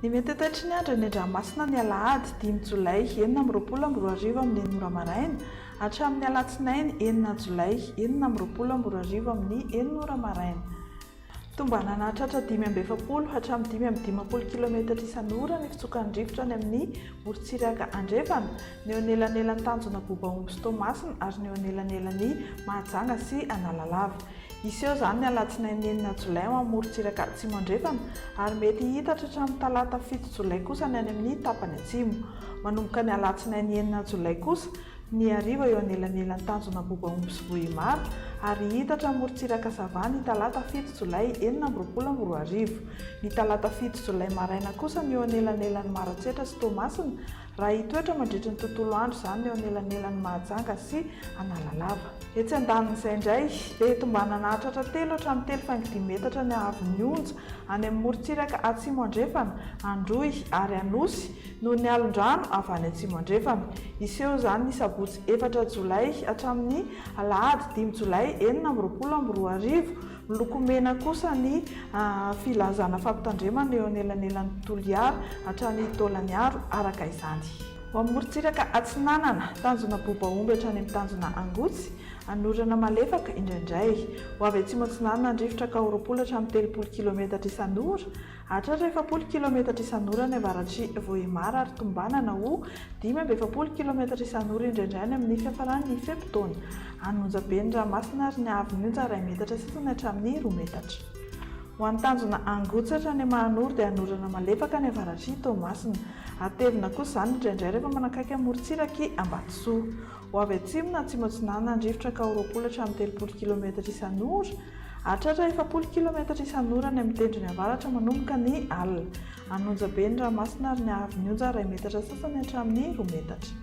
Ny mety hataitry ny andro ny Andranomasina ny Alahady 5 Jolay 4:20 amin'ny 9 maraina hatramin'ny Alatsinainy 4 Jolay 4:20 amin'ny 9 maraina. Tombanana tratra 5:70 hatramin'ny 5:50 km isan'ora ny fitsokan'ny rivotra ny amin'ny morontsiraka andrefana ny eo anelanelan'ny Tanjona Bobaomby sy Toamasina ary ny eo anelanelan'ny Mahajanga sy Analalava. Iseho zany ny Alatsinainy 4 Jolay amin'ny morontsiraka atsimo andrefana ary mety hitatra hatramin'ny talata 7 Jolay kosa ny any amin'ny tapany atsimo. Manomboka ny Alatsinainy 4 Jolay kosa ny hariva eo anelanelan'ny Tanjona Bobaomby sy Vohimar ary hitatra morontsiraka Savany talata 7 Jolay 4:20. Ny talata 7 Jolay maraina kosa ny eo anelanelan'ny Maratsetra sy Toamasina raha hitoetra mandritra ny tontolo andro zany eo anelanelan'ny Mahajanga sy Analalava. Etsy andanin'izay indray dia tombanana tratra 3 hatramin'ny 3.5 metatra ny haavon'ny onja any amin'ny morontsiraka atsimo andrefana Androy ary Anosy noho ny alondrano avy any atsimo andrefana. Iseho zany ny Sabotsy 4 Jolay hatramin'ny Alahady 5 Jolay 4:20. Miloko mena kosa ny filazana fampitandremana eo anelanelan'ny Toliara hatramin'ny Taolaniaro araka izany. Ho amin'ny morontsiraka Atsinanana Tanjona Bobaomby hatrany amin'ny Tanjona Angotsy anorana malefaka indraindray. Ho avy atsimo Atsinanana ny rivotra ka 20 hatramin'ny 30 km isan'ora hatratra 70 km isan'ora ny avaratry Vohimar ary tombanana ho 5:70 km isan'ora indraindray ny amin'ny fiafaran'ny fepitaona. Anonjabe ny ranomasina ary ny haavon'ny onja 1 metatra sisiny hatramin'ny 2 metatra. Ho an'ny Tanjona Angotsy hatrany Mahanoro dia anorana malefaka ny avaratry Toamasina. Atevina kosa zany indraindray rehefa manakaiky amin'ny morontsiraky Ambatsoa. Ho avy atsimo na atsimo Atsinanana ny rivotra ka 20 hatramin'ny 30 km isan'ora hatratra 70 km isan'ora ny amin'ny tendrony avaratra manomboka ny alina. Anonjabe ny ranomasina ary ny haavon'ny onja 1 metatra sasany hatramin'ny 2 metatra.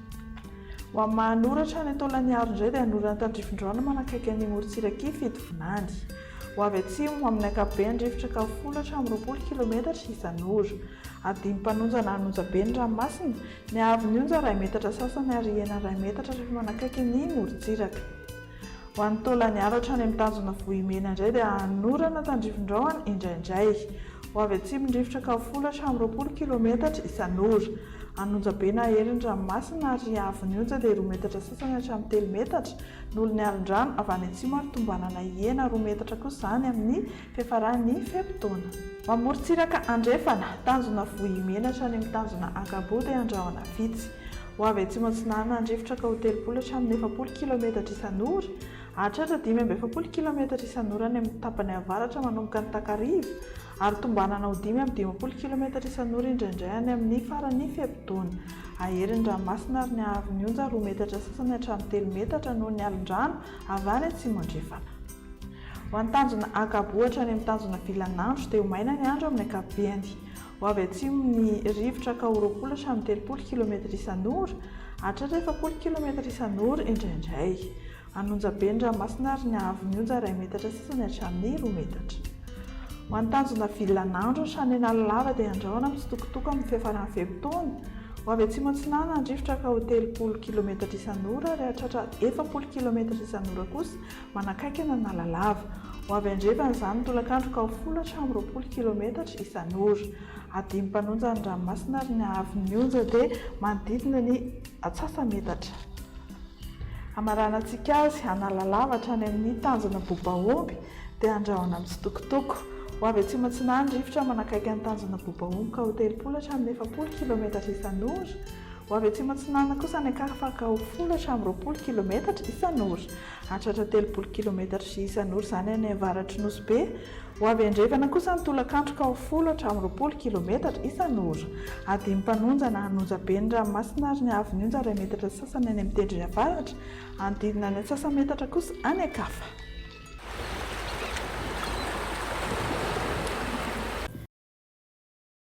Ho amin'ny Mahanoro hatrany Taolaniaro indray dia anorana tandrifin-drano manakaiky ny morontsiraky Fitovonany. Ho avy atsimo amin'ny ankapobeny rivotra ka 10 hatramin'ny 20 km isan'ora. Adimy mpanonjana anonjabe ny ranomasina ny haavon'ny onja 1 metatra sasany ary hena 1 metatra rehefa manakaiky ny morontsiraka. Ho an'ny Taolaniaro hatrany amin'ny Tanjona Vohimena indray dia anorana tandrifin-drahona indraindray. Ho avy atsimo ny rivotra ka 10 hatramin'ny 20 km isan'ora. Anonjabe na herin'ny ranomasina ary haavon'ny onja dia 2 metatra sasany hatramin'ny 3 metatra noho ny alondrano avy any atsimo ary tombanana hena 2 metatra kosa zany amin'ny fiafaran'ny fepitaona. Ho amin'ny morontsiraka andrefana Tanjona Vohimena hatrany amin'ny Tanjona Ankabo dia andrahona vitsy. Ho avy atsimo Atsinanana ny rivotra ka 30 hatramin'ny 40 km isan'ora hatratra 5:70 km isan'ora ny amin'ny tapany avaratra manomboka ny Takariva ary tombanana ho 5:10 km isan'ora indraindray any amin'ny faran'ny fepitaona. Aherin'ny ranomasina ary ny haavon'ny onja 2 metatra sasany hatramin'ny 3 metatra noho ny alondrano avy any atsimo andrefana. Ho an'ny Tanjona Ankabo hatrany amin'ny Tanjona Vilanandro dia ho maina ny andro amin'ny ankapobeny. Ho avy atsimo ny rivotra ka 20 hatramin'ny 30 km isan'ora hatratra 70 km isan'ora indraindray. Anonjabe ny ranomasina ary ny haavon'ny onja 1 metatra sasany hatramin'ny 2 metatra. Ho an'ny Tanjona Vilanandro hatrany Analalava dia andrahona mitsitokotoko amin'ny fiafaran'ny fepitaona. Ho avy atsimo Atsinanana ny rivotra ka 30 km isan'ora ary hatratra 70 km isan'ora kosa manakaiky ny Analalava. Ho avy andrefana izany ny tolakandro ka 10 hatramin'ny 20 km isan'ora. Adimy mpanonja ny ranomasina ary ny haavon'ny onja dia manodidina ny atsasametatra. Amaranantsika azy Analalava hatrany amin'ny Tanjona Bobaomby dia andrahona mitsitokotoko. Ho avy atsimo Atsinanana ny rivotra manakaiky ny Tanjona Bobaomby ka 30 hatramin'ny 70 km isan'ora. Ho avy atsimo Atsinanana kosa ny Ankafa ka 10 hatramin'ny 20 km isan'ora hatratra 30 km isan'ora zany any avaratry Nosy. Ho avy andrefana kosa ny tolakandro ka 10 hatramin'ny 20 km isan'ora. Adimy mpanonjana anonjabe ny ranomasina ary ny haavon'ny onja 1 metatra sasany any amin'ny tendrony avaratra anodidina ny atsasametatra kosa any Ankafa.